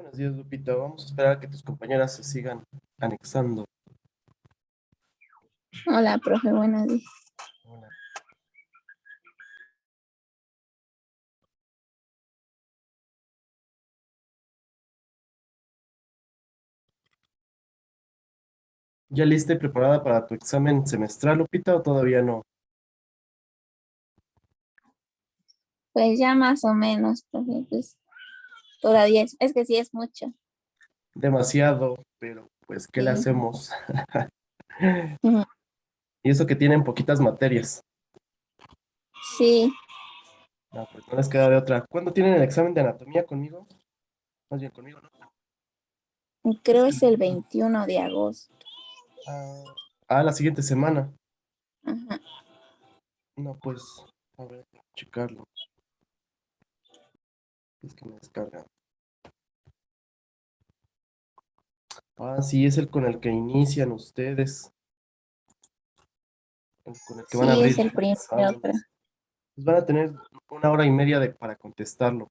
Buenos días, Lupita. Vamos a esperar a que tus compañeras se sigan anexando. Hola, profe, buenos días. Hola. ¿Ya lista y preparada para tu examen semestral, Lupita, o todavía no? Pues ya más o menos, profe, pues todavía es que sí es mucho. Demasiado, pero pues, ¿qué le Sí. hacemos? Ujú. Y eso que tienen poquitas materias. Sí, No, pues no les queda de otra. ¿Cuándo tienen el examen de anatomía conmigo? Más bien conmigo, ¿no? creo es el 21 de agosto. La siguiente semana. Ajá. No, pues, a ver, checarlo. Es que me descarga. Sí, es el con el que inician ustedes. Con el que van a Sí, es abrir el primero, creo. exámenes. Pues van a tener 1 hora y media para contestarlo.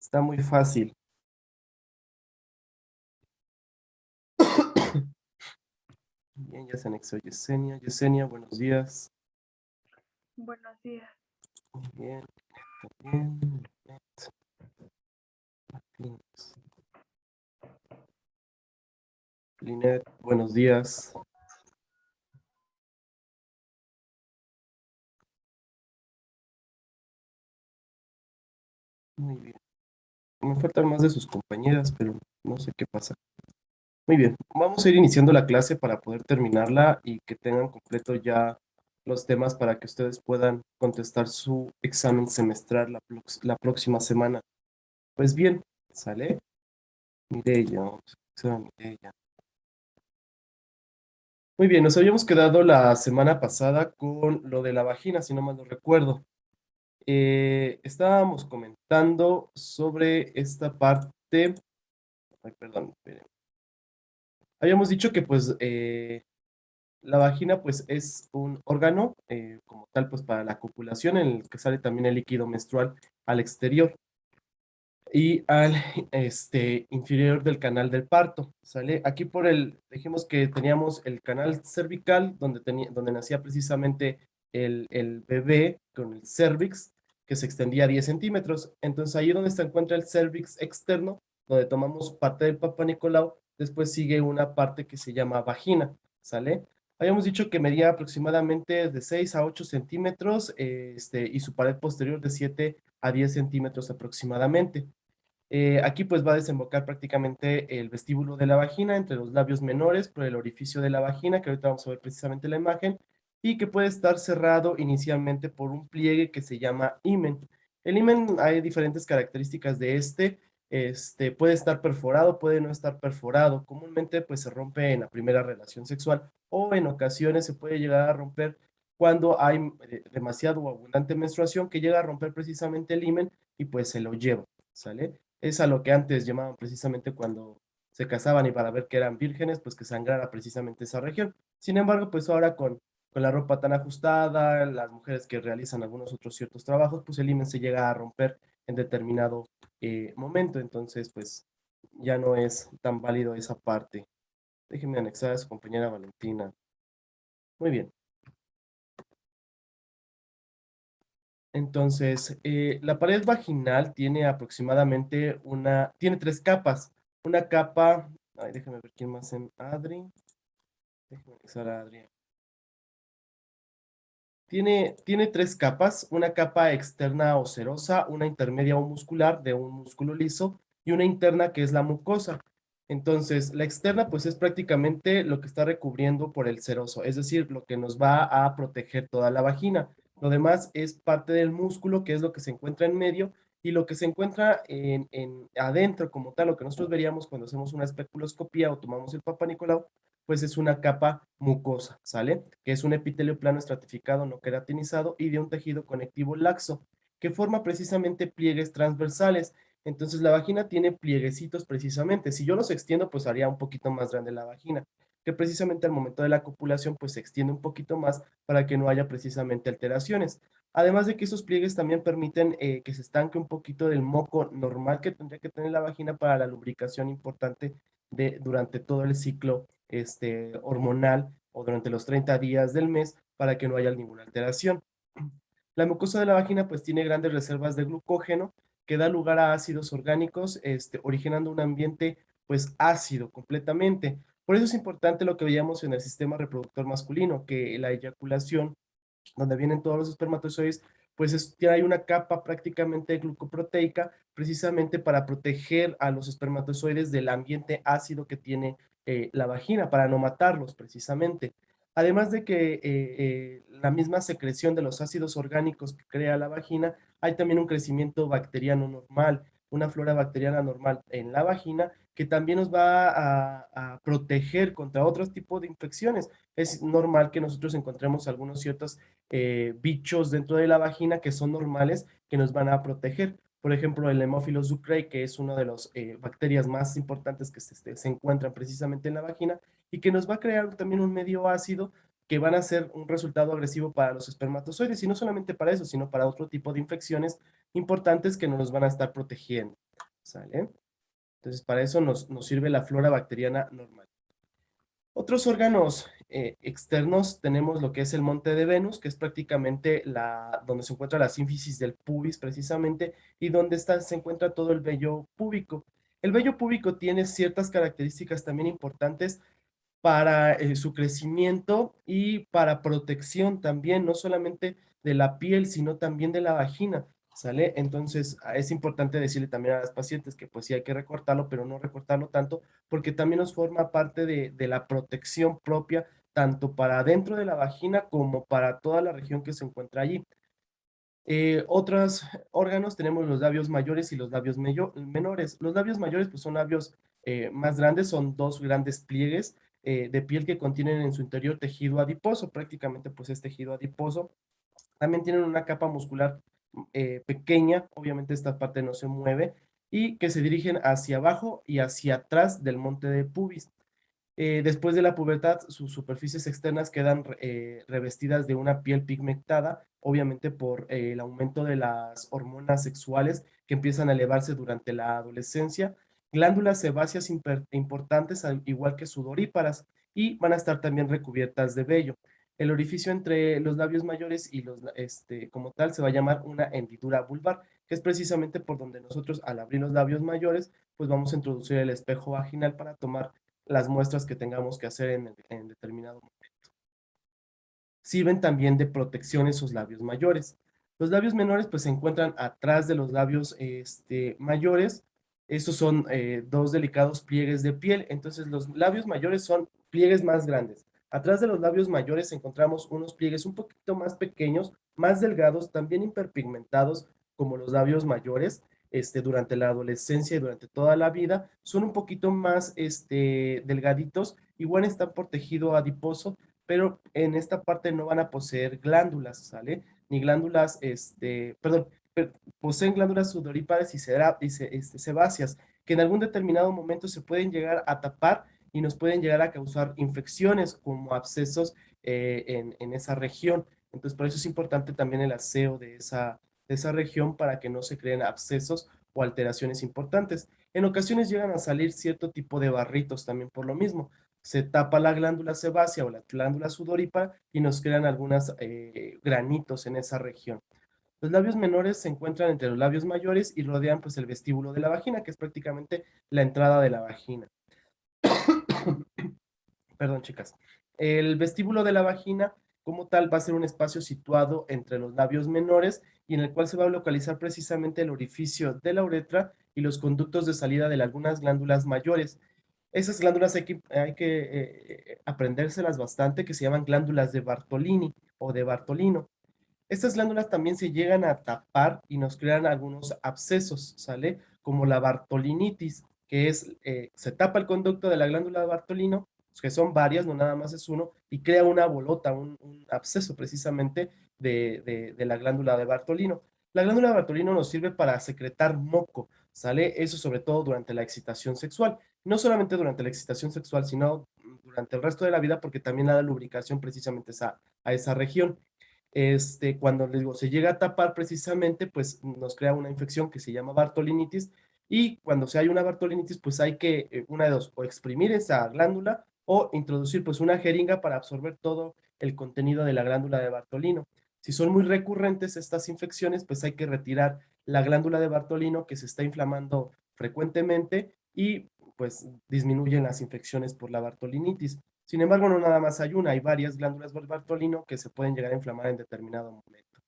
Está muy fácil. Bien, ya se anexó Yesenia. Yesenia, buenos días. Buenos días. Muy bien, bien. Linet, buenos días. Muy bien. Me faltan más de sus compañeras, pero no sé qué pasa. Muy bien, vamos a ir iniciando la clase para poder terminarla y que tengan completo ya los temas para que ustedes puedan contestar su examen semestral la próxima semana. Pues bien, ¿sale? Mireya, vamos a empezar a Mireya. Muy bien, nos habíamos quedado la semana pasada con lo de la vagina, si no mal no recuerdo. Estábamos comentando sobre esta parte. Ay, perdón, esperen. Habíamos dicho que pues la vagina pues es un órgano como tal pues para la copulación en el que sale también el líquido menstrual al exterior y al inferior del canal del parto, ¿sale? Aquí dijimos que teníamos el canal cervical donde nacía precisamente el bebé con el cervix que se extendía a 10 centímetros. Entonces ahí donde se encuentra el cervix externo, donde tomamos parte del Papa Nicolau, después sigue una parte que se llama vagina, ¿sale? Habíamos dicho que medía aproximadamente de 6 a 8 centímetros y su pared posterior de 7 a 10 centímetros aproximadamente. Aquí pues va a desembocar prácticamente el vestíbulo de la vagina entre los labios menores por el orificio de la vagina, que ahorita vamos a ver precisamente la imagen, y que puede estar cerrado inicialmente por un pliegue que se llama himen. El himen hay diferentes características de puede estar perforado, puede no estar perforado. Comúnmente pues se rompe en la primera relación sexual o en ocasiones se puede llegar a romper cuando hay demasiado o abundante menstruación que llega a romper precisamente el himen y pues se lo lleva, ¿sale? Es a lo que antes llamaban precisamente cuando se casaban y para ver que eran vírgenes, pues que sangrara precisamente esa región. Sin embargo, pues ahora con la ropa tan ajustada, las mujeres que realizan algunos otros ciertos trabajos, pues el himen se llega a romper en determinado momento. Entonces, pues ya no es tan válido esa parte. Déjenme anexar a su compañera Valentina. Muy bien. Entonces, la pared vaginal tiene aproximadamente tiene 3 capas. Una capa, ay, déjame ver quién más en Adri. Déjame anexar a Adri. Tiene 3 capas, una capa externa o serosa, una intermedia o muscular de un músculo liso y una interna que es la mucosa. Entonces, la externa pues es prácticamente lo que está recubriendo por el seroso, es decir, lo que nos va a proteger toda la vagina. Lo demás es parte del músculo, que es lo que se encuentra en medio y lo que se encuentra en adentro como tal, lo que nosotros veríamos cuando hacemos una especuloscopía o tomamos el Papa Nicolau, pues es una capa mucosa, ¿sale? Que es un epitelio plano estratificado no queratinizado y de un tejido conectivo laxo, que forma precisamente pliegues transversales. Entonces la vagina tiene plieguecitos precisamente. Si yo los extiendo, pues haría un poquito más grande la vagina, que precisamente al momento de la copulación, pues se extiende un poquito más para que no haya precisamente alteraciones. Además de que esos pliegues también permiten que se estanque un poquito del moco normal que tendría que tener la vagina para la lubricación importante durante todo el ciclo hormonal o durante los 30 días del mes para que no haya ninguna alteración. La mucosa de la vagina pues tiene grandes reservas de glucógeno que da lugar a ácidos orgánicos, originando un ambiente pues ácido completamente. Por eso es importante lo que veíamos en el sistema reproductor masculino, que la eyaculación, donde vienen todos los espermatozoides, pues hay una capa prácticamente glucoproteica precisamente para proteger a los espermatozoides del ambiente ácido que tiene la vagina, para no matarlos precisamente. Además de que la misma secreción de los ácidos orgánicos que crea la vagina, hay también un crecimiento bacteriano normal, una flora bacteriana normal en la vagina que también nos va a proteger contra otros tipos de infecciones. Es normal que nosotros encontremos algunos ciertos bichos dentro de la vagina que son normales, que nos van a proteger. Por ejemplo, el Haemophilus ducreyi, que es una de las bacterias más importantes que se encuentran precisamente en la vagina y que nos va a crear también un medio ácido que van a ser un resultado agresivo para los espermatozoides, y no solamente para eso, sino para otro tipo de infecciones importantes que nos van a estar protegiendo, ¿sale? Entonces, para eso nos sirve la flora bacteriana normal. Otros órganos externos tenemos lo que es el monte de Venus, que es prácticamente donde se encuentra la sínfisis del pubis precisamente, y donde se encuentra todo el vello púbico. El vello púbico tiene ciertas características también importantes para su crecimiento y para protección también, no solamente de la piel, sino también de la vagina, ¿sale? Entonces, es importante decirle también a las pacientes que pues sí hay que recortarlo, pero no recortarlo tanto, porque también nos forma parte de la protección propia, tanto para dentro de la vagina como para toda la región que se encuentra allí. Otros órganos tenemos los labios mayores y los labios menores. Los labios mayores pues son labios más grandes, son dos grandes pliegues de piel que contienen en su interior tejido adiposo, prácticamente pues es tejido adiposo. También tienen una capa muscular pequeña, obviamente esta parte no se mueve, y que se dirigen hacia abajo y hacia atrás del monte de pubis. Después de la pubertad, sus superficies externas quedan revestidas de una piel pigmentada, obviamente por el aumento de las hormonas sexuales que empiezan a elevarse durante la adolescencia, glándulas sebáceas importantes, al igual que sudoríparas, y van a estar también recubiertas de vello. El orificio entre los labios mayores y como tal se va a llamar una hendidura vulvar, que es precisamente por donde nosotros al abrir los labios mayores, pues vamos a introducir el espejo vaginal para tomar las muestras que tengamos que hacer en determinado momento. Sirven también de protección esos labios mayores. Los labios menores pues se encuentran atrás de los labios mayores. Estos son dos delicados pliegues de piel. Entonces los labios mayores son pliegues más grandes. Atrás de los labios mayores encontramos unos pliegues un poquito más pequeños, más delgados, también hiperpigmentados como los labios mayores. Durante la adolescencia y durante toda la vida, son un poquito más delgaditos, igual están por tejido adiposo, pero en esta parte no van a poseer glándulas, ¿sale? Ni glándulas, perdón, poseen glándulas sudoríparas y sebáceas, que en algún determinado momento se pueden llegar a tapar y nos pueden llegar a causar infecciones como abscesos en esa región. Entonces, por eso es importante también el aseo de esa región para que no se creen abscesos o alteraciones importantes. En ocasiones llegan a salir cierto tipo de barritos también por lo mismo. Se tapa la glándula sebácea o la glándula sudorípara y nos crean algunos granitos en esa región. Los labios menores se encuentran entre los labios mayores y rodean pues el vestíbulo de la vagina, que es prácticamente la entrada de la vagina. Perdón, chicas. El vestíbulo de la vagina, como tal, va a ser un espacio situado entre los labios menores y en el cual se va a localizar precisamente el orificio de la uretra y los conductos de salida de algunas glándulas mayores. Esas glándulas hay que aprendérselas bastante, que se llaman glándulas de Bartolini o de Bartolino. Estas glándulas también se llegan a tapar y nos crean algunos abscesos, ¿sale? Como la bartolinitis, que se tapa el conducto de la glándula de Bartolino, que son varias, no nada más es uno, y crea una bolota, un absceso precisamente de la glándula de Bartolino. La glándula de Bartolino nos sirve para secretar moco, ¿sale? Eso sobre todo durante la excitación sexual. No solamente durante la excitación sexual, sino durante el resto de la vida, porque también da lubricación precisamente a esa región. cuando les digo, se llega a tapar precisamente, pues nos crea una infección que se llama bartolinitis, y cuando se hay una bartolinitis, pues hay que, una de dos, o exprimir esa glándula o introducir pues una jeringa para absorber todo el contenido de la glándula de Bartolino. Si son muy recurrentes estas infecciones, pues hay que retirar la glándula de Bartolino que se está inflamando frecuentemente y pues disminuyen las infecciones por la bartolinitis. Sin embargo, no nada más hay una, hay varias glándulas del Bartolino que se pueden llegar a inflamar en determinado momento.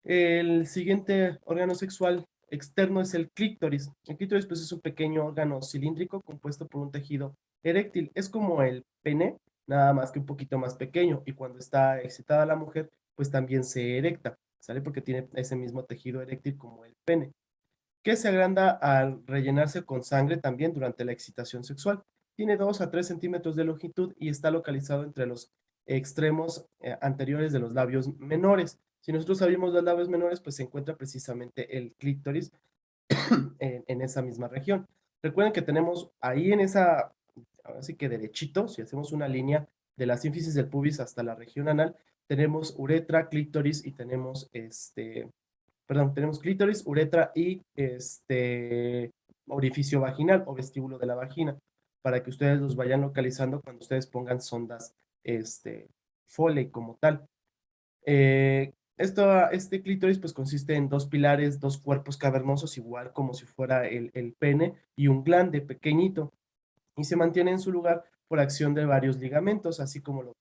El siguiente órgano sexual externo es el clítoris. El clítoris pues es un pequeño órgano cilíndrico compuesto por un tejido eréctil. Es como el pene, nada más que un poquito más pequeño, y cuando está excitada la mujer, pues también se erecta, ¿sale? Porque tiene ese mismo tejido eréctil como el pene, que se agranda al rellenarse con sangre también durante la excitación sexual. Tiene 2 a 3 centímetros de longitud y está localizado entre los extremos anteriores de los labios menores. Si nosotros abrimos los labios menores, pues se encuentra precisamente el clítoris en esa misma región. Recuerden que tenemos ahí en esa, ahora sí que derechito, si hacemos una línea de la sínfisis del pubis hasta la región anal, tenemos uretra, clítoris y tenemos tenemos clítoris, uretra y orificio vaginal o vestíbulo de la vagina, para que ustedes los vayan localizando cuando ustedes pongan sondas Foley como tal. Este clítoris pues consiste en dos pilares, dos cuerpos cavernosos, igual como si fuera el pene, y un glande pequeñito, y se mantiene en su lugar por acción de varios ligamentos, así como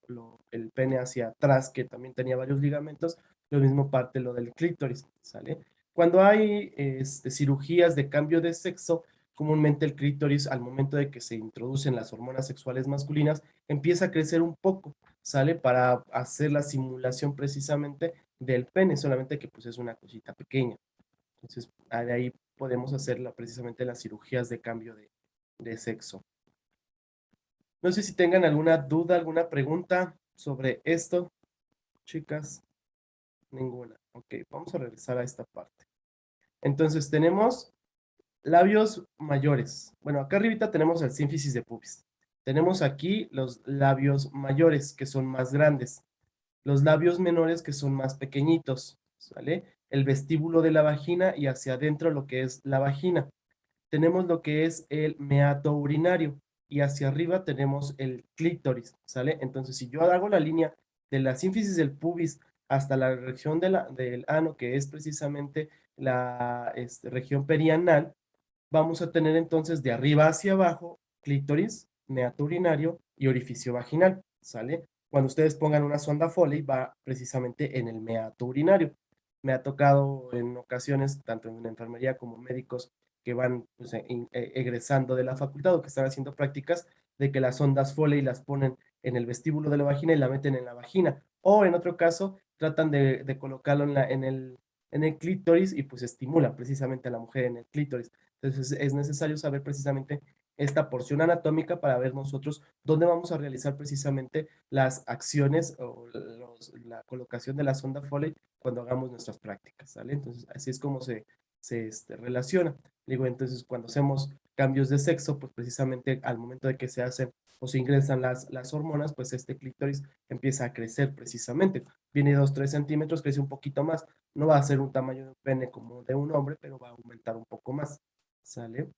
el pene hacia atrás, que también tenía varios ligamentos, lo mismo parte lo del clítoris, ¿sale? Cuando hay cirugías de cambio de sexo, comúnmente el clítoris, al momento de que se introducen las hormonas sexuales masculinas, empieza a crecer un poco, ¿sale? Para hacer la simulación precisamente del pene, solamente que pues es una cosita pequeña. Entonces, de ahí podemos hacer precisamente las cirugías de cambio de sexo. No sé si tengan alguna duda, alguna pregunta sobre esto, chicas. Ninguna. Ok, vamos a regresar a esta parte. Entonces tenemos labios mayores. Bueno, acá arribita tenemos el sínfisis de pubis. Tenemos aquí los labios mayores, que son más grandes. Los labios menores, que son más pequeñitos, ¿sale? El vestíbulo de la vagina y hacia adentro lo que es la vagina. Tenemos lo que es el meato urinario y hacia arriba tenemos el clítoris, ¿sale? Entonces, si yo hago la línea de la sínfisis del pubis hasta la región del ano, que es precisamente la región perianal, vamos a tener entonces de arriba hacia abajo clítoris, meato urinario y orificio vaginal, ¿sale? Cuando ustedes pongan una sonda Foley, va precisamente en el meato urinario. Me ha tocado en ocasiones, tanto en la enfermería como médicos que van pues, egresando de la facultad o que están haciendo prácticas, de que las sondas Foley las ponen en el vestíbulo de la vagina y la meten en la vagina. O en otro caso, tratan de colocarlo en el clítoris y pues estimula precisamente a la mujer en el clítoris. Entonces es necesario saber precisamente esta porción anatómica para ver nosotros dónde vamos a realizar precisamente las acciones o la colocación de la sonda Foley cuando hagamos nuestras prácticas, ¿sale? Entonces así es como se relaciona. Digo, entonces cuando hacemos cambios de sexo, pues precisamente al momento de que se hacen o se ingresan las hormonas, pues este clítoris empieza a crecer precisamente. Viene 2, 3 centímetros, crece un poquito más. No va a ser un tamaño de pene como de un hombre, pero va a aumentar un poco más. ¿Sale?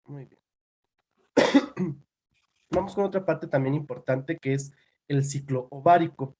Muy bien. Vamos con otra parte también importante que es el ciclo ovárico.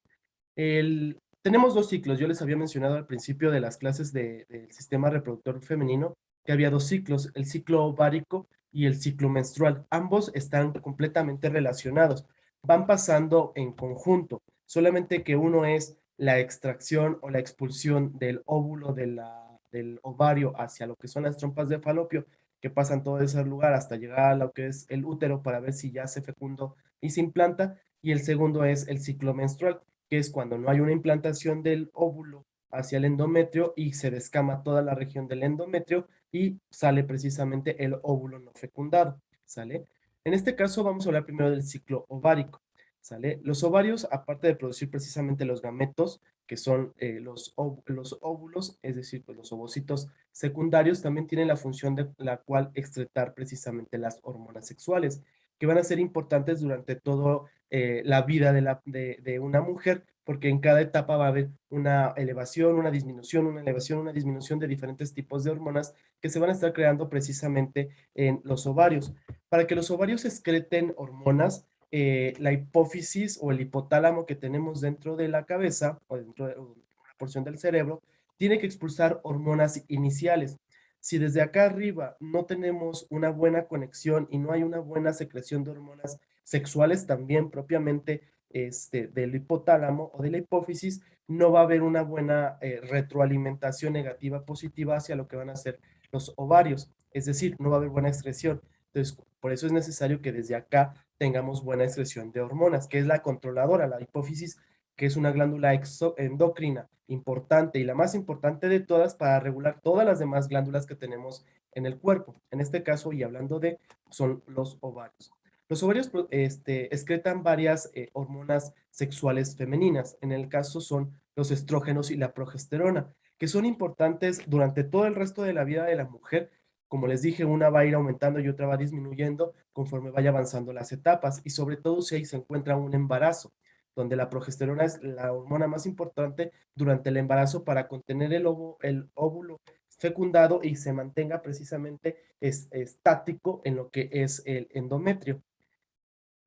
Tenemos dos ciclos. Yo les había mencionado al principio de las clases del sistema reproductor femenino que había dos ciclos, el ciclo ovárico y el ciclo menstrual. Ambos están completamente relacionados. Van pasando en conjunto, solamente que uno es la extracción o la expulsión del óvulo del ovario hacia lo que son las trompas de falopio, que pasan todo ese lugar hasta llegar a lo que es el útero para ver si ya se fecundó y se implanta. Y el segundo es el ciclo menstrual, que es cuando no hay una implantación del óvulo hacia el endometrio y se descama toda la región del endometrio y sale precisamente el óvulo no fecundado, ¿sale? En este caso vamos a hablar primero del ciclo ovárico, ¿sale? Los ovarios, aparte de producir precisamente los gametos, que son los óvulos, es decir, pues los ovocitos secundarios, también tienen la función de la cual excretar precisamente las hormonas sexuales, que van a ser importantes durante todo la vida de una mujer, porque en cada etapa va a haber una elevación, una disminución, una elevación, una disminución de diferentes tipos de hormonas que se van a estar creando precisamente en los ovarios. Para que los ovarios excreten hormonas, la hipófisis o el hipotálamo que tenemos dentro de la cabeza o dentro de una porción del cerebro, tiene que expulsar hormonas iniciales. Si desde acá arriba no tenemos una buena conexión y no hay una buena secreción de hormonas sexuales también propiamente del hipotálamo o de la hipófisis, no va a haber una buena retroalimentación negativa positiva hacia lo que van a ser los ovarios, es decir, no va a haber buena excreción. Entonces, por eso es necesario que desde acá tengamos buena excreción de hormonas, que es la controladora, la hipófisis, que es una glándula endocrina importante y la más importante de todas para regular todas las demás glándulas que tenemos en el cuerpo. En este caso, y hablando de, son los ovarios. Los ovarios excretan varias hormonas sexuales femeninas. En el caso son los estrógenos y la progesterona, que son importantes durante todo el resto de la vida de la mujer. Como les dije, una va a ir aumentando y otra va disminuyendo conforme vaya avanzando las etapas y sobre todo si ahí se encuentra un embarazo, donde la progesterona es la hormona más importante durante el embarazo para contener el óvulo fecundado y se mantenga precisamente estático en lo que es el endometrio.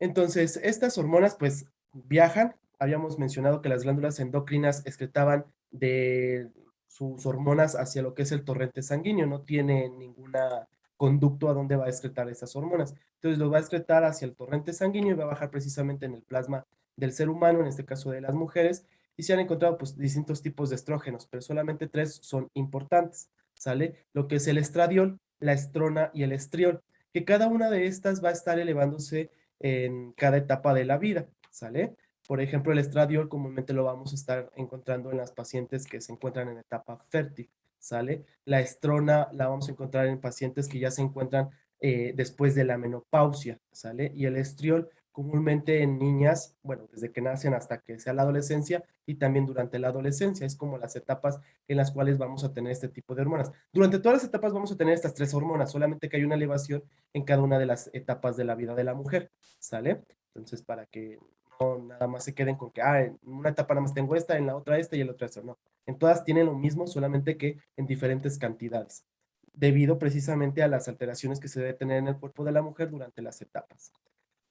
Entonces, estas hormonas pues viajan. Habíamos mencionado que las glándulas endocrinas excretaban de sus hormonas hacia lo que es el torrente sanguíneo. No tiene ninguna conducto a donde va a excretar esas hormonas. Entonces, lo va a excretar hacia el torrente sanguíneo y va a bajar precisamente en el plasma del ser humano, en este caso de las mujeres. Y se han encontrado pues distintos tipos de estrógenos, pero solamente tres son importantes, ¿sale? Lo que es el estradiol, la estrona y el estriol, que cada una de estas va a estar elevándose en cada etapa de la vida, ¿sale? Por ejemplo, el estradiol comúnmente lo vamos a estar encontrando en las pacientes que se encuentran en etapa fértil, ¿sale? La estrona la vamos a encontrar en pacientes que ya se encuentran después de la menopausia, ¿sale? Y el estriol comúnmente en niñas, bueno, desde que nacen hasta que sea la adolescencia y también durante la adolescencia, es como las etapas en las cuales vamos a tener este tipo de hormonas. Durante todas las etapas vamos a tener estas tres hormonas, solamente que hay una elevación en cada una de las etapas de la vida de la mujer, ¿sale? Entonces, para que no nada más se queden con que, en una etapa nada más tengo esta, en la otra esta y en la otra esta, no. En todas tienen lo mismo, solamente que en diferentes cantidades, debido precisamente a las alteraciones que se debe tener en el cuerpo de la mujer durante las etapas.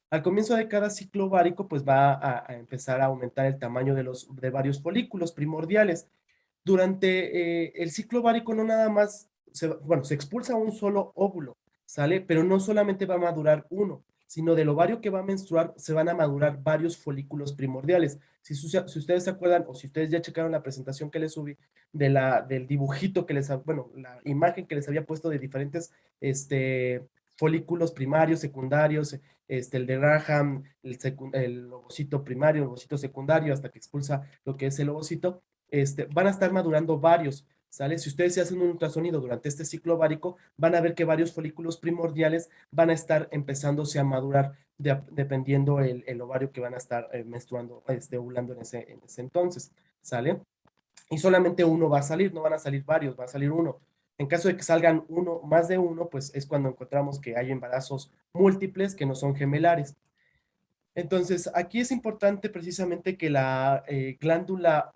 Al comienzo de cada ciclo ovárico, pues va a empezar a aumentar el tamaño de varios folículos primordiales. Durante el ciclo ovárico no nada más, se expulsa un solo óvulo, ¿sale? Pero no solamente va a madurar uno, sino del ovario que va a menstruar se van a madurar varios folículos primordiales. Si ustedes se acuerdan o si ustedes ya checaron la presentación que les subí del dibujito que bueno, la imagen que les había puesto de diferentes folículos primarios, secundarios, el de Graham, el ovocito primario, el ovocito secundario, hasta que expulsa lo que es el ovocito, van a estar madurando varios, ¿sale? Si ustedes se hacen un ultrasonido durante este ciclo ovárico, van a ver que varios folículos primordiales van a estar empezándose a madurar dependiendo el ovario que van a estar menstruando, ovulando en ese entonces, ¿sale? Y solamente uno va a salir, no van a salir varios, va a salir uno. En caso de que salgan uno, más de uno, pues es cuando encontramos que hay embarazos múltiples que no son gemelares. Entonces, aquí es importante precisamente que la glándula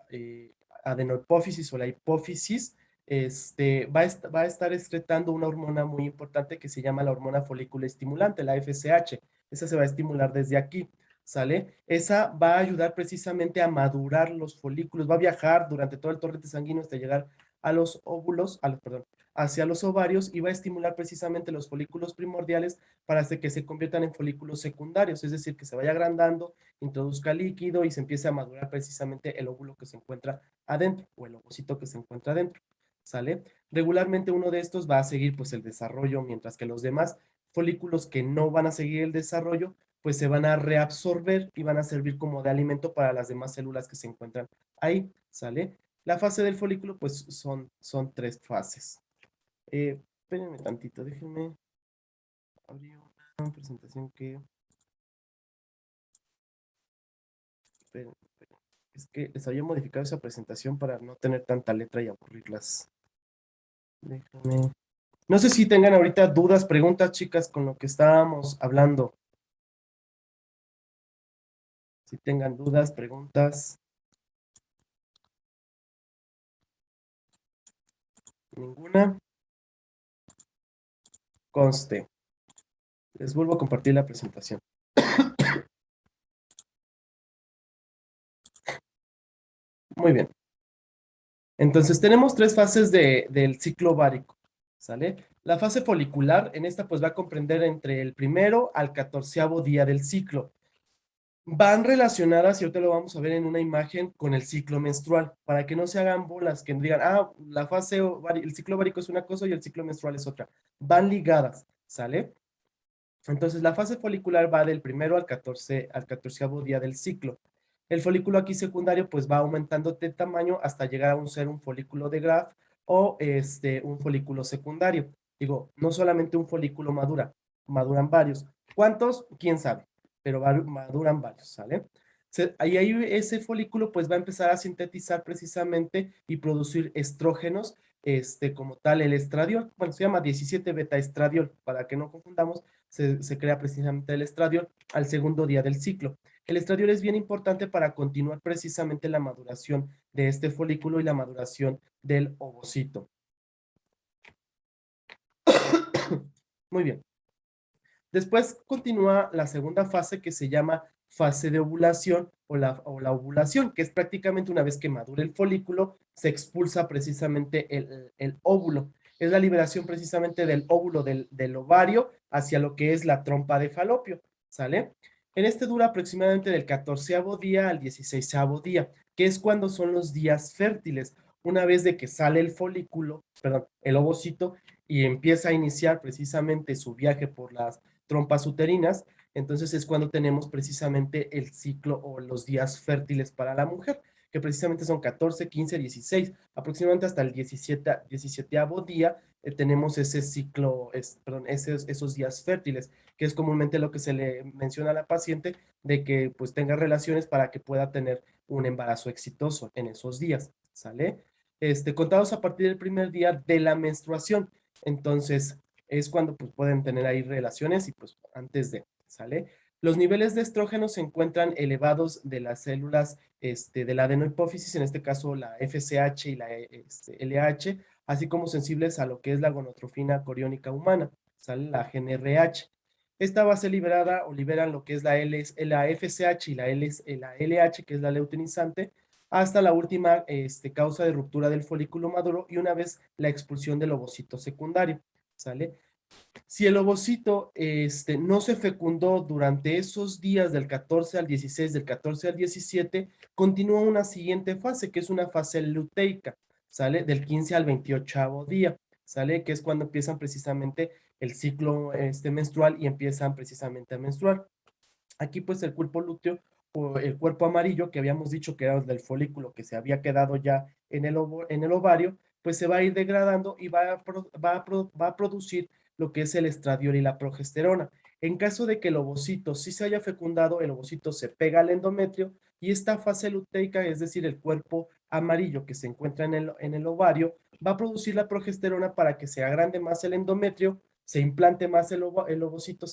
adenohipófisis o la hipófisis va a estar excretando una hormona muy importante que se llama la hormona folículo estimulante, la FSH. Esa se va a estimular desde aquí, ¿sale? Esa va a ayudar precisamente a madurar los folículos, va a viajar durante todo el torrente sanguíneo hasta llegar a los óvulos, perdón, hacia los ovarios y va a estimular precisamente los folículos primordiales para que se conviertan en folículos secundarios, es decir, que se vaya agrandando, introduzca líquido y se empiece a madurar precisamente el óvulo que se encuentra adentro o el ovocito que se encuentra adentro, ¿sale? Regularmente uno de estos va a seguir pues el desarrollo, mientras que los demás folículos que no van a seguir el desarrollo, pues se van a reabsorber y van a servir como de alimento para las demás células que se encuentran ahí, ¿sale? La fase del folículo pues son tres fases. Espérenme tantito, déjenme abrir una presentación que... Esperen, esperen. Es que les había modificado esa presentación para no tener tanta letra y aburrirlas. Déjenme... No sé si tengan ahorita dudas, preguntas, chicas, con lo que estábamos hablando. Si tengan dudas, preguntas. Ninguna. Conste. Les vuelvo a compartir la presentación. Muy bien. Entonces tenemos tres fases del ciclo ovárico, ¿sale? La fase folicular, en esta pues va a comprender entre el primero al 14º día del ciclo. Van relacionadas, y ahorita lo vamos a ver en una imagen, con el ciclo menstrual, para que no se hagan bolas, que digan, la fase, el ciclo ovárico es una cosa y el ciclo menstrual es otra. Van ligadas, ¿sale? Entonces, la fase folicular va del primero al 14º día del ciclo. El folículo aquí secundario pues va aumentando de tamaño hasta llegar a ser un folículo de Graf o un folículo secundario. Digo, no solamente un folículo madura, maduran varios. ¿Cuántos? ¿Quién sabe? Pero maduran varios, ¿sale? Ahí ese folículo pues va a empezar a sintetizar precisamente y producir estrógenos, como tal el estradiol. Bueno, se llama 17 beta estradiol, para que no confundamos, se crea precisamente el estradiol al segundo día del ciclo. El estradiol es bien importante para continuar precisamente la maduración de este folículo y la maduración del ovocito. Muy bien. Después continúa la segunda fase que se llama fase de ovulación o la ovulación, que es prácticamente una vez que madura el folículo, se expulsa precisamente el óvulo. Es la liberación precisamente del óvulo del ovario hacia lo que es la trompa de falopio, ¿sale? En este dura aproximadamente del 14º día al 16º día, que es cuando son los días fértiles. Una vez de que sale el folículo, perdón, el ovocito, y empieza a iniciar precisamente su viaje por las trompas uterinas, entonces es cuando tenemos precisamente el ciclo o los días fértiles para la mujer, que precisamente son 14, 15, 16, aproximadamente hasta el 17º día tenemos ese ciclo, perdón, esos días fértiles, que es comúnmente lo que se le menciona a la paciente de que pues tenga relaciones para que pueda tener un embarazo exitoso en esos días, ¿sale? Contados a partir del primer día de la menstruación. Entonces, es cuando pues, pueden tener ahí relaciones y pues antes de, ¿sale? Los niveles de estrógeno se encuentran elevados de las células de la adenohipófisis, en este caso la FSH y la LH, así como sensibles a lo que es la gonotrofina coriónica humana, ¿sale? La GnRH. Esta va a ser liberada o liberan lo que es la FSH y la LH, que es la luteinizante, hasta la última causa de ruptura del folículo maduro y una vez la expulsión del ovocito secundario, ¿sale? Si el ovocito no se fecundó durante esos días del 14 al 16, del 14 al 17, continúa una siguiente fase, que es una fase luteica, ¿sale? Del 15 al 28 día, ¿sale? Que es cuando empiezan precisamente el ciclo menstrual y empiezan precisamente a menstruar. Aquí pues el cuerpo lúteo o el cuerpo amarillo que habíamos dicho que era el del folículo que se había quedado ya en el ovario, pues se va a ir degradando y va a producir lo que es el estradiol y la progesterona. En caso de que el ovocito sí se haya fecundado, el ovocito se pega al endometrio y esta fase luteica, es decir, el cuerpo amarillo que se encuentra en el ovario, va a producir la progesterona para que se agrande más el endometrio, se implante más el ovocito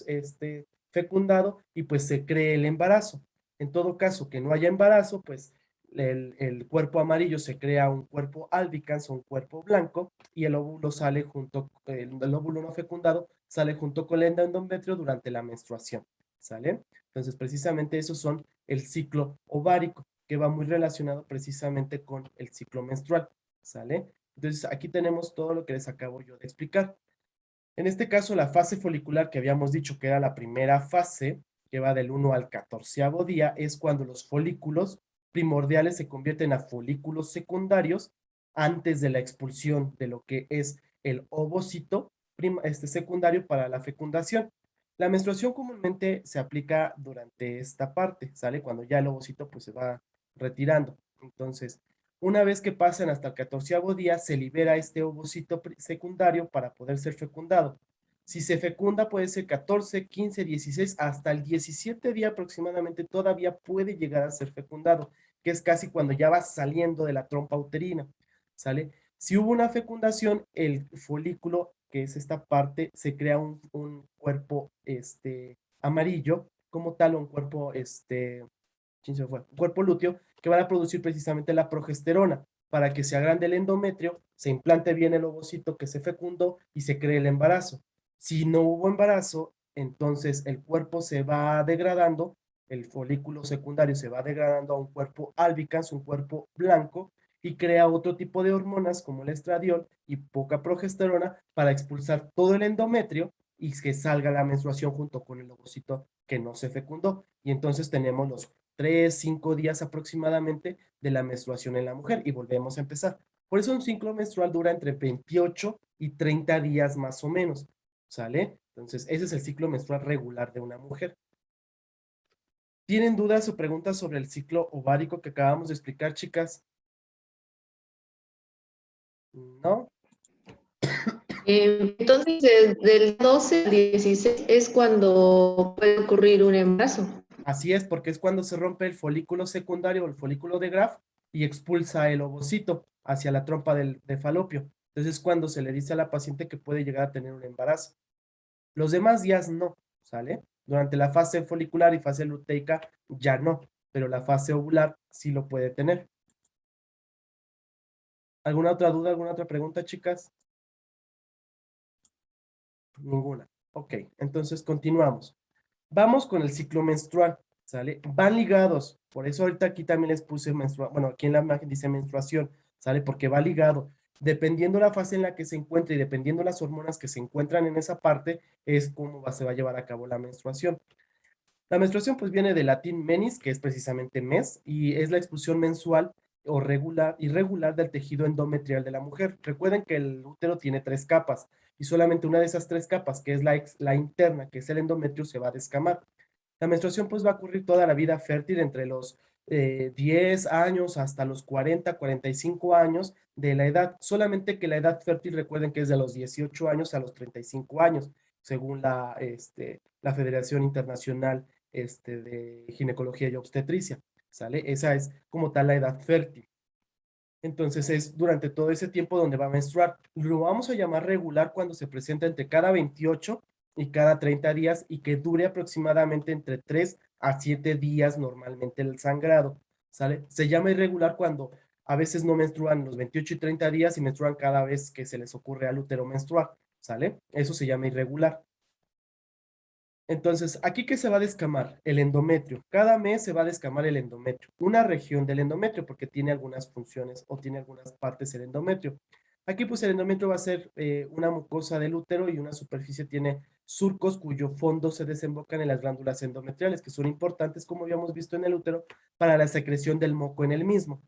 fecundado y pues se cree el embarazo. En todo caso, que no haya embarazo, pues el cuerpo amarillo se crea un cuerpo albicans o un cuerpo blanco y el óvulo sale el óvulo no fecundado sale junto con el endometrio durante la menstruación, ¿sale? Entonces, precisamente esos son el ciclo ovárico, que va muy relacionado precisamente con el ciclo menstrual, ¿sale? Entonces, aquí tenemos todo lo que les acabo yo de explicar. En este caso, la fase folicular que habíamos dicho que era la primera fase, que va del 1 al 14º día, es cuando los folículos primordiales se convierten a folículos secundarios antes de la expulsión de lo que es el ovocito secundario para la fecundación. La menstruación comúnmente se aplica durante esta parte, ¿sale? Cuando ya el ovocito pues se va retirando. Entonces, una vez que pasan hasta el 14º día, se libera este ovocito secundario para poder ser fecundado. Si se fecunda puede ser 14, 15, 16, hasta el 17 día aproximadamente todavía puede llegar a ser fecundado, que es casi cuando ya va saliendo de la trompa uterina, ¿sale? Si hubo una fecundación, el folículo, que es esta parte, se crea un cuerpo amarillo, como tal, un cuerpo chin, se me fue, un cuerpo lúteo, que van a producir precisamente la progesterona para que se agrande el endometrio, se implante bien el ovocito que se fecundó y se cree el embarazo. Si no hubo embarazo, entonces el cuerpo se va degradando, el folículo secundario se va degradando a un cuerpo albicans, un cuerpo blanco, y crea otro tipo de hormonas como el estradiol y poca progesterona para expulsar todo el endometrio y que salga la menstruación junto con el ovocito que no se fecundó. Y entonces tenemos los 3, 5 días aproximadamente de la menstruación en la mujer y volvemos a empezar. Por eso un ciclo menstrual dura entre 28 y 30 días más o menos, ¿sale? Entonces, ese es el ciclo menstrual regular de una mujer. ¿Tienen dudas o preguntas sobre el ciclo ovárico que acabamos de explicar, chicas? ¿No? Entonces, del 12 al 16 es cuando puede ocurrir un embarazo. Así es, porque es cuando se rompe el folículo secundario o el folículo de Graf y expulsa el ovocito hacia la trompa de falopio. Entonces es cuando se le dice a la paciente que puede llegar a tener un embarazo. Los demás días no, ¿sale? Durante la fase folicular y fase luteica ya no, pero la fase ovular sí lo puede tener. ¿Alguna otra duda, alguna otra pregunta, chicas? Ninguna. Ok, entonces continuamos. Vamos con el ciclo menstrual, ¿sale? Van ligados, por eso ahorita aquí también les puse menstruación, bueno, aquí en la imagen dice menstruación, ¿sale? Porque va ligado. Dependiendo la fase en la que se encuentre y dependiendo las hormonas que se encuentran en esa parte, es cómo se va a llevar a cabo la menstruación. La menstruación pues viene del latín menis, que es precisamente mes, y es la expulsión mensual o regular, irregular del tejido endometrial de la mujer. Recuerden que el útero tiene 3 capas y solamente una de esas 3 capas, que es la interna, que es el endometrio, se va a descamar. La menstruación pues va a ocurrir toda la vida fértil entre los 10 años hasta los 40, 45 años de la edad. Solamente que la edad fértil recuerden que es de los 18 años a los 35 años, según la Federación Internacional de Ginecología y Obstetricia, ¿sale? Esa es como tal la edad fértil. Entonces es durante todo ese tiempo donde va a menstruar. Lo vamos a llamar regular cuando se presenta entre cada 28 y cada 30 días y que dure aproximadamente entre 3 a 7 días normalmente el sangrado, ¿sale? Se llama irregular cuando a veces no menstruan los 28 y 30 días y menstruan cada vez que se les ocurre al útero menstruar, ¿sale? Eso se llama irregular. Entonces, ¿aquí qué se va a descamar? El endometrio. Cada mes se va a descamar el endometrio. Una región del endometrio, porque tiene algunas funciones o tiene algunas partes el endometrio. Aquí, pues, el endometrio va a ser una mucosa del útero y una superficie tiene surcos cuyo fondo se desembocan en las glándulas endometriales, que son importantes, como habíamos visto en el útero, para la secreción del moco en el mismo.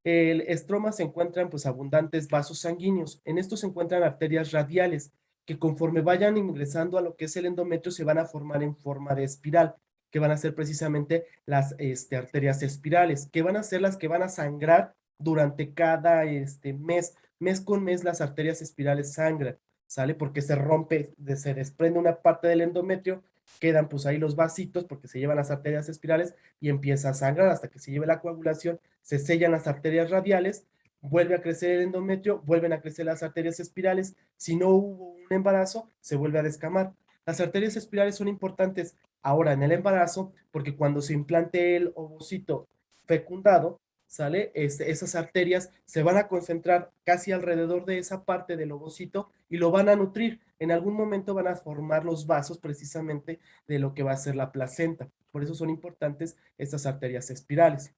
El estroma se encuentran pues abundantes vasos sanguíneos. En estos se encuentran arterias radiales que conforme vayan ingresando a lo que es el endometrio se van a formar en forma de espiral, que van a ser precisamente las arterias espirales, que van a ser las que van a sangrar durante cada mes. Mes con mes las arterias espirales sangran, ¿sale? Porque se rompe, se desprende una parte del endometrio, quedan pues ahí los vasitos porque se llevan las arterias espirales y empieza a sangrar hasta que se lleve la coagulación, se sellan las arterias radiales, vuelve a crecer el endometrio, vuelven a crecer las arterias espirales. Si no hubo un embarazo, se vuelve a descamar. Las arterias espirales son importantes ahora en el embarazo porque cuando se implante el ovocito fecundado, ¿sale? Esas arterias se van a concentrar casi alrededor de esa parte del ovocito y lo van a nutrir. En algún momento van a formar los vasos precisamente de lo que va a ser la placenta. Por eso son importantes estas arterias espirales.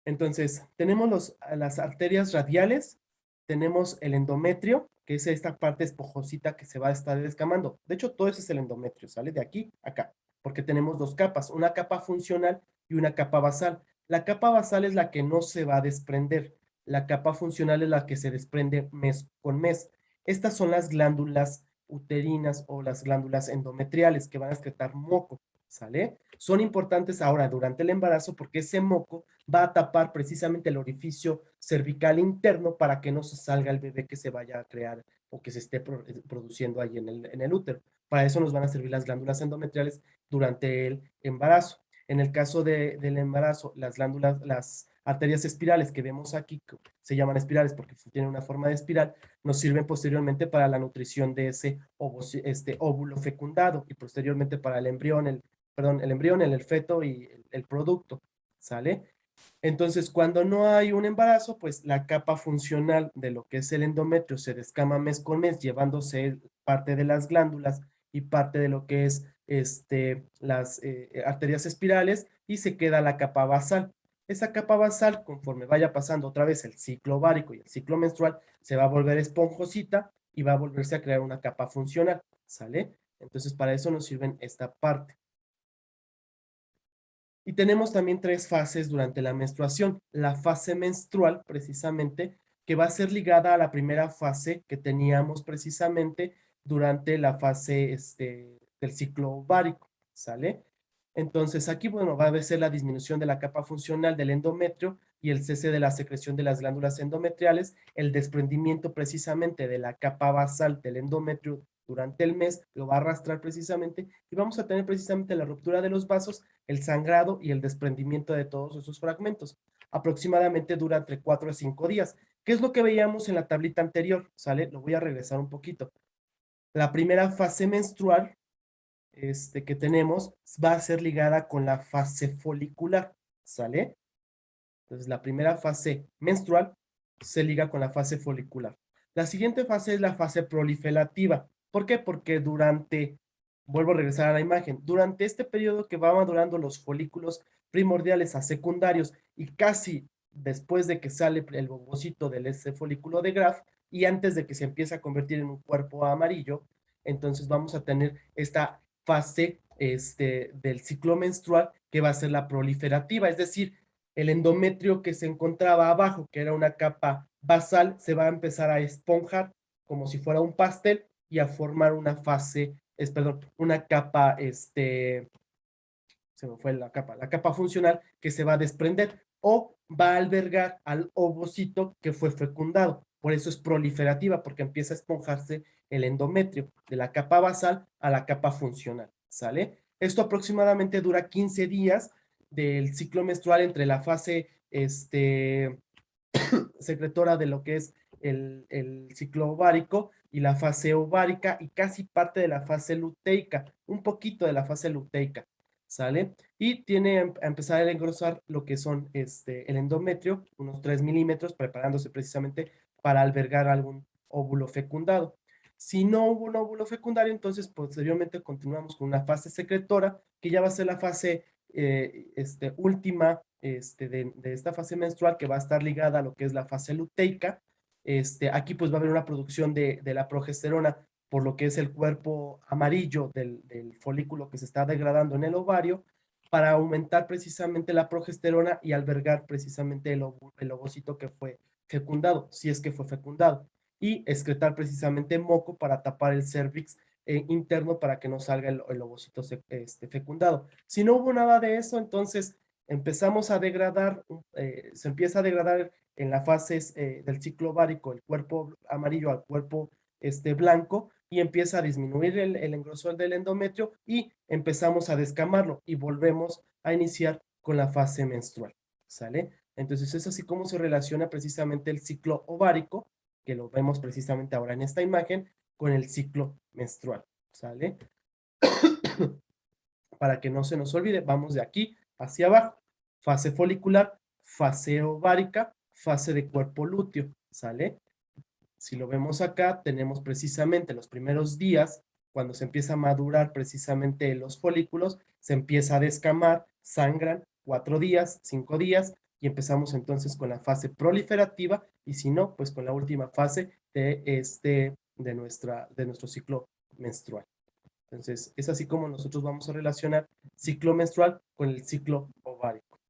Entonces, tenemos las arterias radiales, tenemos el endometrio, que es esta parte esponjosita que se va a estar descamando. De hecho, todo eso es el endometrio, sale de aquí a acá, porque tenemos 2 capas, una capa funcional y una capa basal. La capa basal es la que no se va a desprender, la capa funcional es la que se desprende mes con mes. Estas son las glándulas uterinas o las glándulas endometriales que van a excretar moco, ¿sale? Son importantes ahora durante el embarazo porque ese moco va a tapar precisamente el orificio cervical interno para que no se salga el bebé que se vaya a crear o que se esté produciendo ahí en el útero. Para eso nos van a servir las glándulas endometriales durante el embarazo. En el caso del embarazo, las glándulas, las arterias espirales que vemos aquí, se llaman espirales porque tienen una forma de espiral, nos sirven posteriormente para la nutrición de ese óvulo fecundado y posteriormente para el embrión, perdón, el embrión, el feto y el producto, ¿sale? Entonces, cuando no hay un embarazo, pues la capa funcional de lo que es el endometrio se descama mes con mes, llevándose parte de las glándulas y parte de lo que es las arterias espirales y se queda la capa basal. Esa capa basal, conforme vaya pasando otra vez el ciclo ovárico y el ciclo menstrual, se va a volver esponjosita y va a volverse a crear una capa funcional, ¿sale? Entonces, para eso nos sirven esta parte. Y tenemos también 3 fases durante la menstruación. La fase menstrual, precisamente, que va a ser ligada a la primera fase que teníamos precisamente durante la fase del ciclo ovárico, ¿sale? Entonces aquí, bueno, va a ser la disminución de la capa funcional del endometrio y el cese de la secreción de las glándulas endometriales, el desprendimiento precisamente de la capa basal del endometrio durante el mes, lo va a arrastrar precisamente y vamos a tener precisamente la ruptura de los vasos, el sangrado y el desprendimiento de todos esos fragmentos. Aproximadamente dura entre 4 a 5 días. ¿Qué es lo que veíamos en la tablita anterior? ¿Sale? Lo voy a regresar un poquito. La primera fase menstrual que tenemos va a ser ligada con la fase folicular, ¿sale? Entonces, la primera fase menstrual se liga con la fase folicular. La siguiente fase es la fase proliferativa. ¿Por qué? Porque vuelvo a regresar a la imagen, durante este periodo que va madurando los folículos primordiales a secundarios y casi después de que sale el ovocito de ese folículo de Graf y antes de que se empiece a convertir en un cuerpo amarillo, entonces vamos a tener esta fase del ciclo menstrual que va a ser la proliferativa, es decir, el endometrio que se encontraba abajo, que era una capa basal, se va a empezar a esponjar como si fuera un pastel y a formar una una capa, se me fue la capa funcional que se va a desprender o va a albergar al ovocito que fue fecundado. Por eso es proliferativa, porque empieza a esponjarse el endometrio de la capa basal a la capa funcional, ¿sale? Esto aproximadamente dura 15 días del ciclo menstrual entre la fase secretora de lo que es el ciclo ovárico y la fase ovárica y casi parte de la fase luteica, un poquito de la fase luteica, ¿sale? Y tiene a empezar a engrosar lo que son el endometrio, unos 3 milímetros, preparándose precisamente para albergar algún óvulo fecundado. Si no hubo un óvulo fecundario, entonces posteriormente continuamos con una fase secretora, que ya va a ser la fase última de esta fase menstrual, que va a estar ligada a lo que es la fase luteica. Aquí pues va a haber una producción de la progesterona por lo que es el cuerpo amarillo del folículo que se está degradando en el ovario, para aumentar precisamente la progesterona y albergar precisamente el ovocito que fue fecundado, si es que fue fecundado, y excretar precisamente moco para tapar el cervix interno para que no salga el ovocito fecundado. Si no hubo nada de eso, entonces empezamos a degradar, se empieza a degradar en la fase del ciclo ovárico el cuerpo amarillo al cuerpo blanco y empieza a disminuir el engrosor del endometrio y empezamos a descamarlo y volvemos a iniciar con la fase menstrual, ¿sale? Entonces es así como se relaciona precisamente el ciclo ovárico, que lo vemos precisamente ahora en esta imagen, con el ciclo menstrual, ¿sale? Para que no se nos olvide, vamos de aquí hacia abajo. Fase folicular, fase ovárica, fase de cuerpo lúteo, ¿sale? Si lo vemos acá, tenemos precisamente los primeros días, cuando se empieza a madurar precisamente los folículos, se empieza a descamar, sangran 4 días, 5 días, y empezamos entonces con la fase proliferativa, y si no, pues con la última fase de nuestro ciclo menstrual. Entonces, es así como nosotros vamos a relacionar ciclo menstrual con el ciclo ovárico.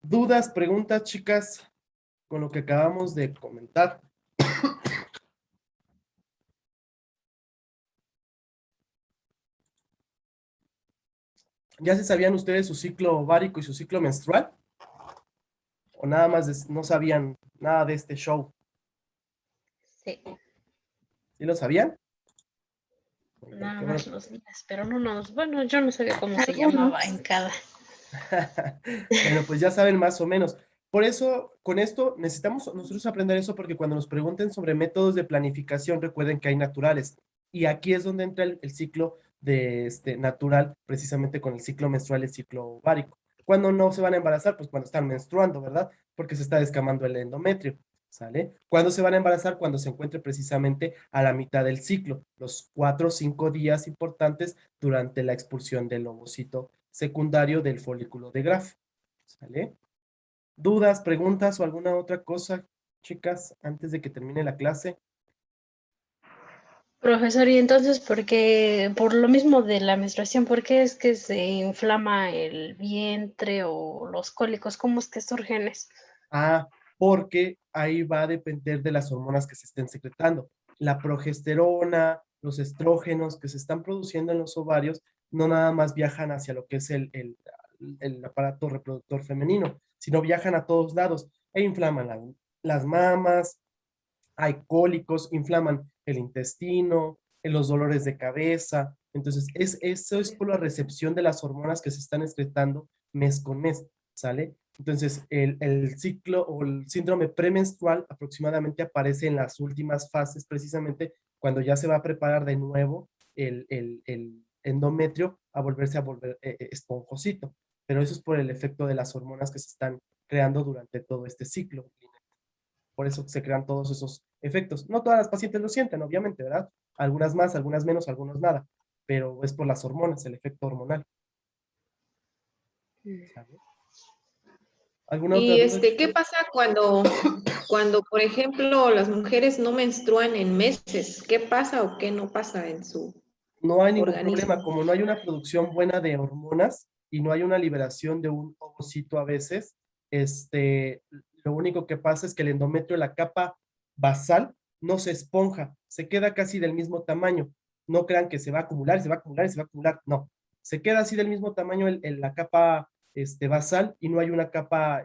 ¿Dudas, preguntas, chicas, con lo que acabamos de comentar? ¿Ya se sabían ustedes su ciclo ovárico y su ciclo menstrual? ¿O nada más no sabían nada de este show? Sí, ¿Sí lo sabían? nada Qué más bueno. los días, pero bueno, yo no sabía cómo se llamaba en cada. Bueno, pues ya saben más o menos. Por eso, con esto, necesitamos nosotros aprender eso porque cuando nos pregunten sobre métodos de planificación, recuerden que hay naturales. Y aquí es donde entra el ciclo natural, precisamente con el ciclo menstrual y el ciclo ovárico. ¿Cuándo no se van a embarazar? Pues cuando están menstruando, ¿verdad? Porque se está descamando el endometrio, ¿sale? ¿Cuándo se van a embarazar? Cuando se encuentre precisamente a la mitad del ciclo, los 4 o 5 días importantes durante la expulsión del ovocito secundario del folículo de Graf, ¿sale? ¿Dudas, preguntas o alguna otra cosa, chicas, antes de que termine la clase? Profesor, y entonces, ¿por qué, por lo mismo de la menstruación, por qué es que se inflama el vientre o los cólicos? ¿Cómo es que surgen eso? Ah, porque ahí va a depender de las hormonas que se estén secretando. La progesterona, los estrógenos que se están produciendo en los ovarios, no nada más viajan hacia lo que es el aparato reproductor femenino, sino viajan a todos lados e inflaman las mamas, hay cólicos, inflaman el intestino, los dolores de cabeza. Entonces, eso es por la recepción de las hormonas que se están excretando mes con mes, ¿sale? Entonces, el ciclo o el síndrome premenstrual aproximadamente aparece en las últimas fases, precisamente cuando ya se va a preparar de nuevo el endometrio a volver esponjosito. Pero eso es por el efecto de las hormonas que se están creando durante todo este ciclo. Por eso se crean todos esos efectos. No todas las pacientes lo sienten, obviamente, ¿verdad? Algunas más, algunas menos, algunos nada. Pero es por las hormonas, el efecto hormonal. ¿Sabe? ¿Alguna otra Y duda, ¿qué chicos? pasa cuando, por ejemplo, las mujeres no menstruan en meses? ¿Qué pasa o qué no pasa en su No hay ningún problema. organismo? Como no hay una producción buena de hormonas y no hay una liberación de un ovocito a veces, lo único que pasa es que el endometrio, la capa basal, no se esponja, se queda casi del mismo tamaño. No crean que se va a acumular, y se va a acumular, y se va a acumular. No, se queda así del mismo tamaño la capa basal y no hay una capa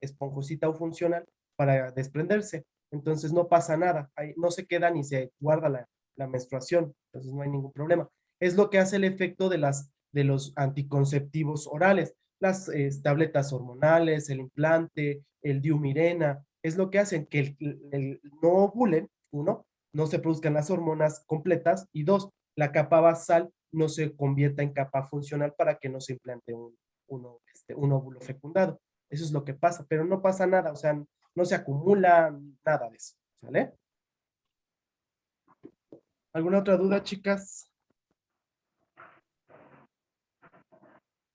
esponjosita o funcional para desprenderse. Entonces no pasa nada, ahí no se queda ni se guarda la menstruación, entonces no hay ningún problema. Es lo que hace el efecto de los anticonceptivos orales, las tabletas hormonales, el implante, el diumirena, es lo que hacen que no ovulen, uno, no se produzcan las hormonas completas y dos, la capa basal no se convierta en capa funcional para que no se implante un óvulo fecundado. Eso es lo que pasa, pero no pasa nada, o sea, no se acumula nada de eso, ¿sale? ¿Alguna otra duda, chicas?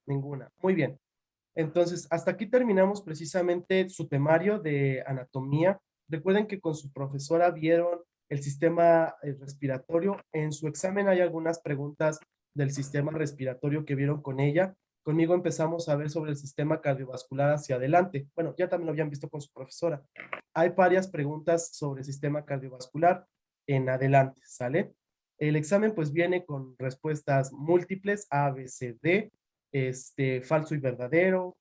Ninguna. Muy bien. Entonces, hasta aquí terminamos precisamente su temario de anatomía. Recuerden que con su profesora vieron el sistema respiratorio. En su examen hay algunas preguntas del sistema respiratorio que vieron con ella. Conmigo empezamos a ver sobre el sistema cardiovascular hacia adelante. Bueno, ya también lo habían visto con su profesora. Hay varias preguntas sobre el sistema cardiovascular en adelante, ¿sale? El examen pues viene con respuestas múltiples, A, B, C, D, falso y verdadero,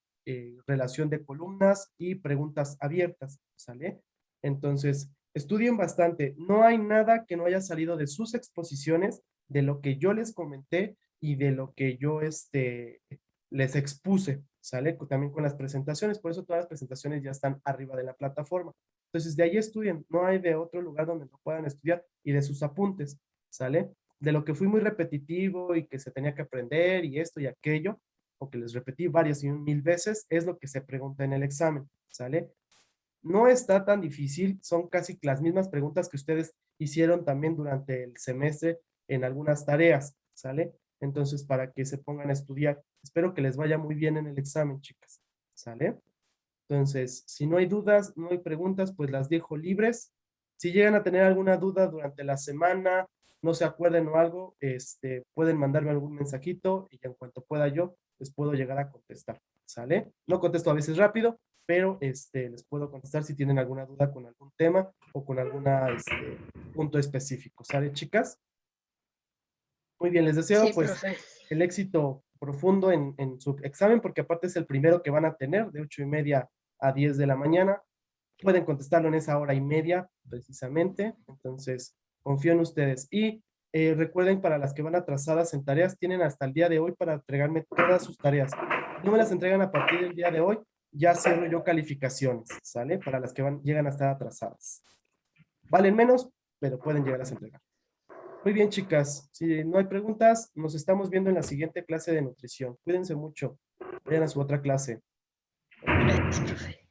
relación de columnas y preguntas abiertas, ¿sale? Entonces, estudien bastante. No hay nada que no haya salido de sus exposiciones, de lo que yo les comenté y de lo que yo les expuse, ¿sale? También con las presentaciones, por eso todas las presentaciones ya están arriba de la plataforma. Entonces, de ahí estudien, no hay de otro lugar donde no puedan estudiar y de sus apuntes, ¿sale? De lo que fui muy repetitivo y que se tenía que aprender y esto y aquello, o que les repetí varias y 1000 veces, es lo que se pregunta en el examen, ¿sale? No está tan difícil, son casi las mismas preguntas que ustedes hicieron también durante el semestre en algunas tareas, ¿sale? Entonces, para que se pongan a estudiar. Espero que les vaya muy bien en el examen, chicas, ¿sale? Entonces, si no hay dudas, no hay preguntas, pues las dejo libres. Si llegan a tener alguna duda durante la semana, no se acuerden o algo, pueden mandarme algún mensajito y en cuanto pueda yo, les puedo llegar a contestar, ¿sale? No contesto a veces rápido, pero les puedo contestar si tienen alguna duda con algún tema o con alguna punto específico, ¿sale, chicas? Muy bien, les deseo Sí, pues profe. el éxito profundo en su examen, porque aparte es el primero que van a tener de 8:30 a 10 de la mañana. Pueden contestarlo en esa hora y media, precisamente. Entonces, confío en ustedes. Y recuerden, para las que van atrasadas en tareas, tienen hasta el día de hoy para entregarme todas sus tareas. Si no me las entregan a partir del día de hoy, ya cierro yo calificaciones, ¿sale? Para las que llegan a estar atrasadas. Valen menos, pero pueden llegar a entregar. Muy bien, chicas. Si no hay preguntas, nos estamos viendo en la siguiente clase de nutrición. Cuídense mucho. Vayan a su otra clase. Gracias, profe.